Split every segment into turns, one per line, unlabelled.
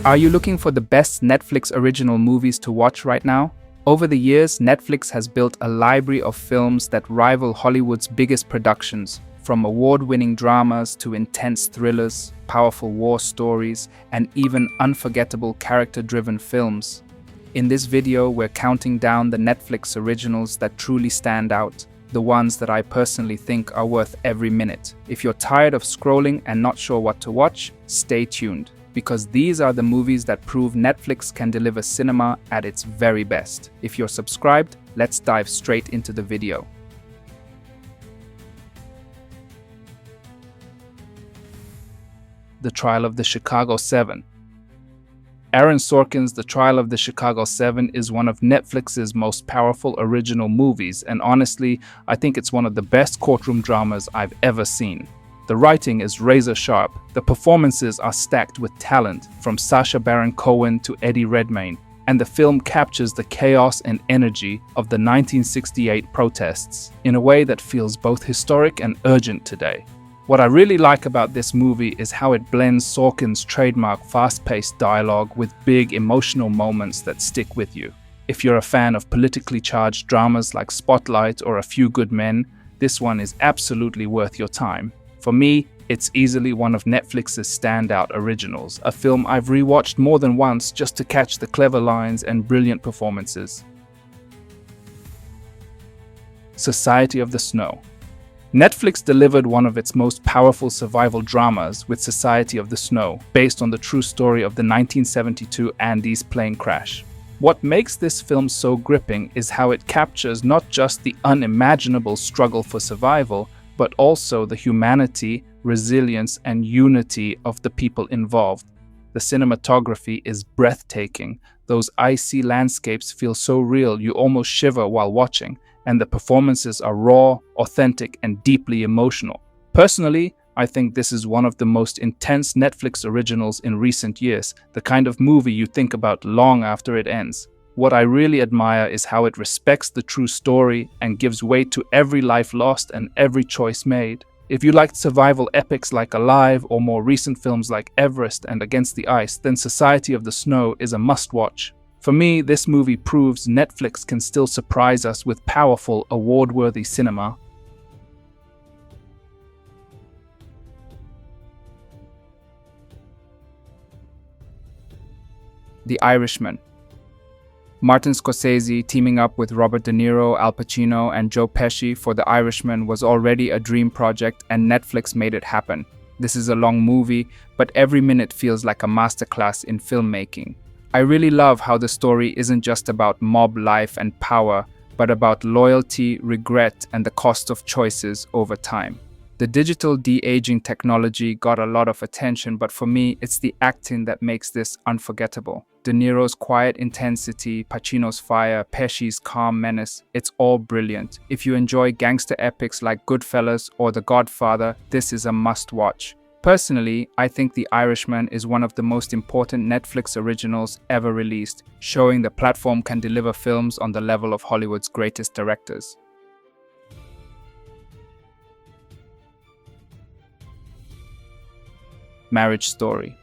Are you looking for the best Netflix original movies to watch right now? Over the years, Netflix has built a library of films that rival Hollywood's biggest productions, from award-winning dramas to intense thrillers, powerful war stories, and even unforgettable character-driven films. In this video, we're counting down the Netflix originals that truly stand out, the ones that I personally think are worth every minute. If you're tired of scrolling and not sure what to watch, stay tuned, because these are the movies that prove Netflix can deliver cinema at its very best. If you're subscribed, let's dive straight into the video. The Trial of the Chicago 7. Aaron Sorkin's The Trial of the Chicago 7 is one of Netflix's most powerful original movies, and honestly, I think it's one of the best courtroom dramas I've ever seen. The writing is razor sharp, the performances are stacked with talent, from Sacha Baron Cohen to Eddie Redmayne, and the film captures the chaos and energy of the 1968 protests in a way that feels both historic and urgent today. What I really like about this movie is how it blends Sorkin's trademark fast-paced dialogue with big emotional moments that stick with you. If you're a fan of politically charged dramas like Spotlight or A Few Good Men, this one is absolutely worth your time. For me, it's easily one of Netflix's standout originals, a film I've rewatched more than once just to catch the clever lines and brilliant performances. Society of the Snow. Netflix delivered one of its most powerful survival dramas with Society of the Snow, based on the true story of the 1972 Andes plane crash. What makes this film so gripping is how it captures not just the unimaginable struggle for survival, but also the humanity, resilience, and unity of the people involved. The cinematography is breathtaking. Those icy landscapes feel so real you almost shiver while watching, and the performances are raw, authentic, and deeply emotional. Personally, I think this is one of the most intense Netflix originals in recent years, the kind of movie you think about long after it ends. What I really admire is how it respects the true story and gives weight to every life lost and every choice made. If you liked survival epics like Alive or more recent films like Everest and Against the Ice, then Society of the Snow is a must-watch. For me, this movie proves Netflix can still surprise us with powerful, award-worthy cinema. The Irishman. Martin Scorsese teaming up with Robert De Niro, Al Pacino, and Joe Pesci for The Irishman was already a dream project, and Netflix made it happen. This is a long movie, but every minute feels like a masterclass in filmmaking. I really love how the story isn't just about mob life and power, but about loyalty, regret, and the cost of choices over time. The digital de-aging technology got a lot of attention, but for me, it's the acting that makes this unforgettable. De Niro's quiet intensity, Pacino's fire, Pesci's calm menace, it's all brilliant. If you enjoy gangster epics like Goodfellas or The Godfather, this is a must-watch. Personally, I think The Irishman is one of the most important Netflix originals ever released, showing the platform can deliver films on the level of Hollywood's greatest directors. Marriage Story.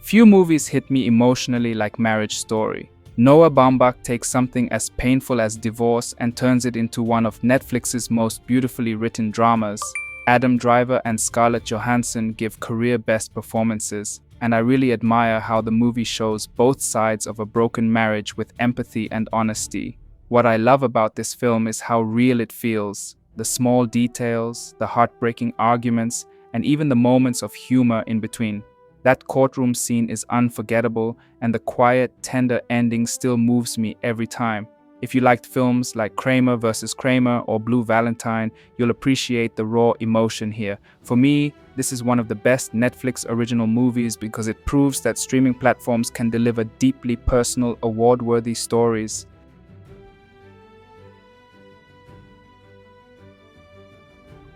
Few movies hit me emotionally like Marriage Story. Noah Baumbach takes something as painful as divorce and turns it into one of Netflix's most beautifully written dramas. Adam Driver and Scarlett Johansson give career-best performances, and I really admire how the movie shows both sides of a broken marriage with empathy and honesty. What I love about this film is how real it feels. The small details, the heartbreaking arguments, and even the moments of humor in between. That courtroom scene is unforgettable, and the quiet, tender ending still moves me every time. If you liked films like Kramer vs. Kramer or Blue Valentine, you'll appreciate the raw emotion here. For me, this is one of the best Netflix original movies because it proves that streaming platforms can deliver deeply personal, award-worthy stories.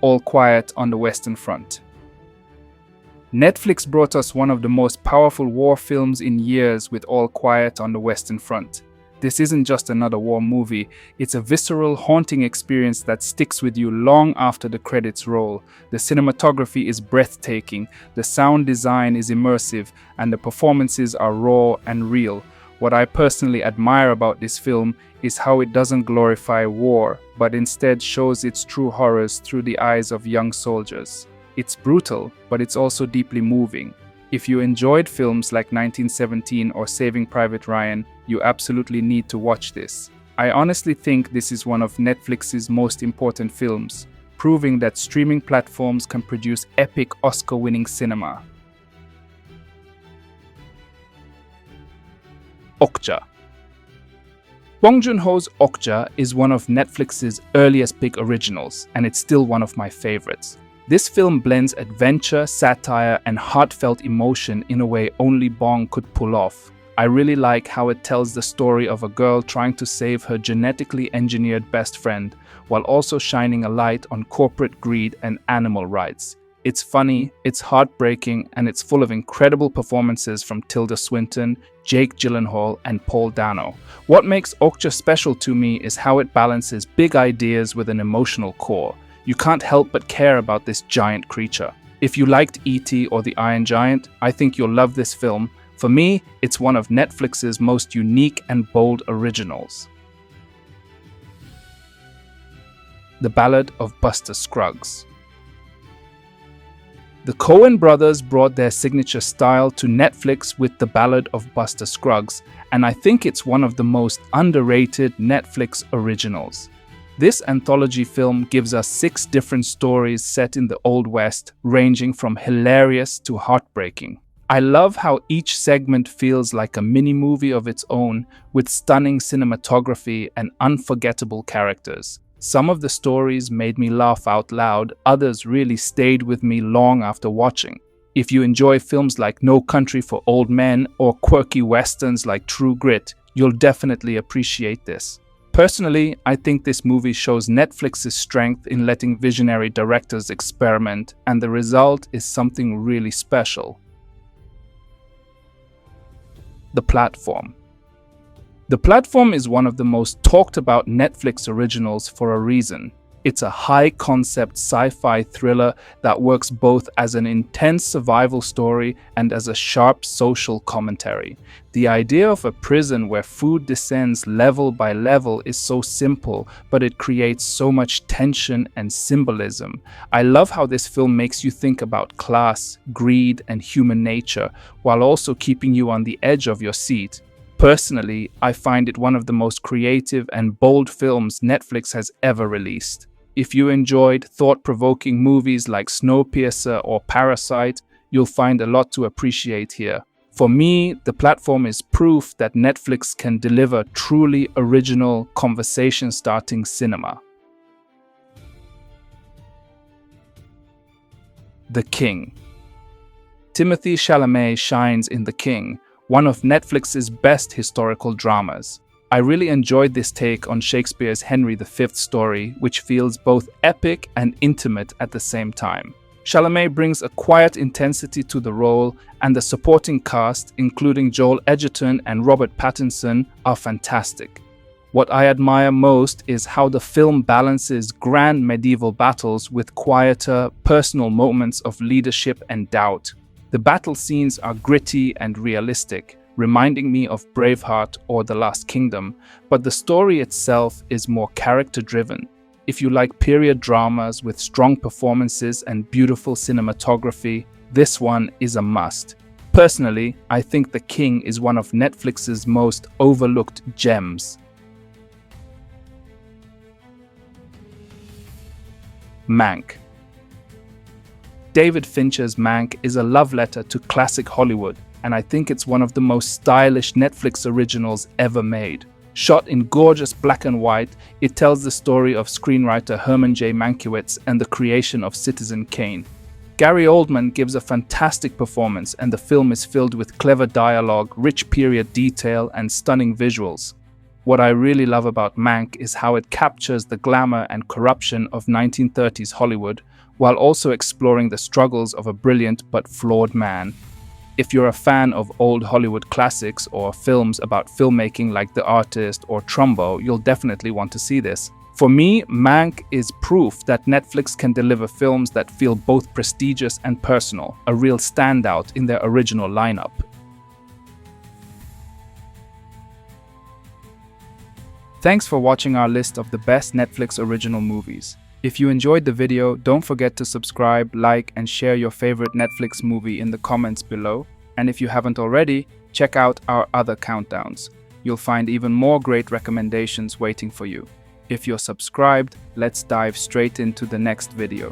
All Quiet on the Western Front. Netflix brought us one of the most powerful war films in years with All Quiet on the Western Front. This isn't just another war movie, it's a visceral, haunting experience that sticks with you long after the credits roll. The cinematography is breathtaking, the sound design is immersive, and the performances are raw and real. What I personally admire about this film is how it doesn't glorify war, but instead shows its true horrors through the eyes of young soldiers. It's brutal, but it's also deeply moving. If you enjoyed films like 1917 or Saving Private Ryan, you absolutely need to watch this. I honestly think this is one of Netflix's most important films, proving that streaming platforms can produce epic Oscar-winning cinema. Okja. Bong Joon-ho's Okja is one of Netflix's earliest big originals, and it's still one of my favorites. This film blends adventure, satire, and heartfelt emotion in a way only Bong could pull off. I really like how it tells the story of a girl trying to save her genetically engineered best friend, while also shining a light on corporate greed and animal rights. It's funny, it's heartbreaking, and it's full of incredible performances from Tilda Swinton, Jake Gyllenhaal, and Paul Dano. What makes Okja special to me is how it balances big ideas with an emotional core. You can't help but care about this giant creature. If you liked E.T. or The Iron Giant, I think you'll love this film. For me, it's one of Netflix's most unique and bold originals. The Ballad of Buster Scruggs. The Coen brothers brought their signature style to Netflix with The Ballad of Buster Scruggs, and I think it's one of the most underrated Netflix originals. This anthology film gives us 6 different stories set in the Old West, ranging from hilarious to heartbreaking. I love how each segment feels like a mini-movie of its own, with stunning cinematography and unforgettable characters. Some of the stories made me laugh out loud, others really stayed with me long after watching. If you enjoy films like No Country for Old Men or quirky westerns like True Grit, you'll definitely appreciate this. Personally, I think this movie shows Netflix's strength in letting visionary directors experiment, and the result is something really special. The Platform. The Platform is one of the most talked about Netflix originals for a reason. It's a high-concept sci-fi thriller that works both as an intense survival story and as a sharp social commentary. The idea of a prison where food descends level by level is so simple, but it creates so much tension and symbolism. I love how this film makes you think about class, greed, and human nature, while also keeping you on the edge of your seat. Personally, I find it one of the most creative and bold films Netflix has ever released. If you enjoyed thought-provoking movies like Snowpiercer or Parasite, you'll find a lot to appreciate here. For me, The Platform is proof that Netflix can deliver truly original, conversation-starting cinema. The King. Timothée Chalamet shines in The King, one of Netflix's best historical dramas. I really enjoyed this take on Shakespeare's Henry V story, which feels both epic and intimate at the same time. Chalamet brings a quiet intensity to the role, and the supporting cast, including Joel Edgerton and Robert Pattinson, are fantastic. What I admire most is how the film balances grand medieval battles with quieter, personal moments of leadership and doubt. The battle scenes are gritty and realistic, reminding me of Braveheart or The Last Kingdom, but the story itself is more character-driven. If you like period dramas with strong performances and beautiful cinematography, this one is a must. Personally, I think The King is one of Netflix's most overlooked gems. Mank. David Fincher's Mank is a love letter to classic Hollywood, and I think it's one of the most stylish Netflix originals ever made. Shot in gorgeous black and white, it tells the story of screenwriter Herman J. Mankiewicz and the creation of Citizen Kane. Gary Oldman gives a fantastic performance, and the film is filled with clever dialogue, rich period detail, and stunning visuals. What I really love about Mank is how it captures the glamour and corruption of 1930s Hollywood, while also exploring the struggles of a brilliant but flawed man. If you're a fan of old Hollywood classics or films about filmmaking like The Artist or Trumbo, you'll definitely want to see this. For me, Mank is proof that Netflix can deliver films that feel both prestigious and personal, a real standout in their original lineup. Thanks for watching our list of the best Netflix original movies. If you enjoyed the video, don't forget to subscribe, like, and share your favorite Netflix movie in the comments below. And if you haven't already, check out our other countdowns. You'll find even more great recommendations waiting for you. If you're subscribed, let's dive straight into the next video.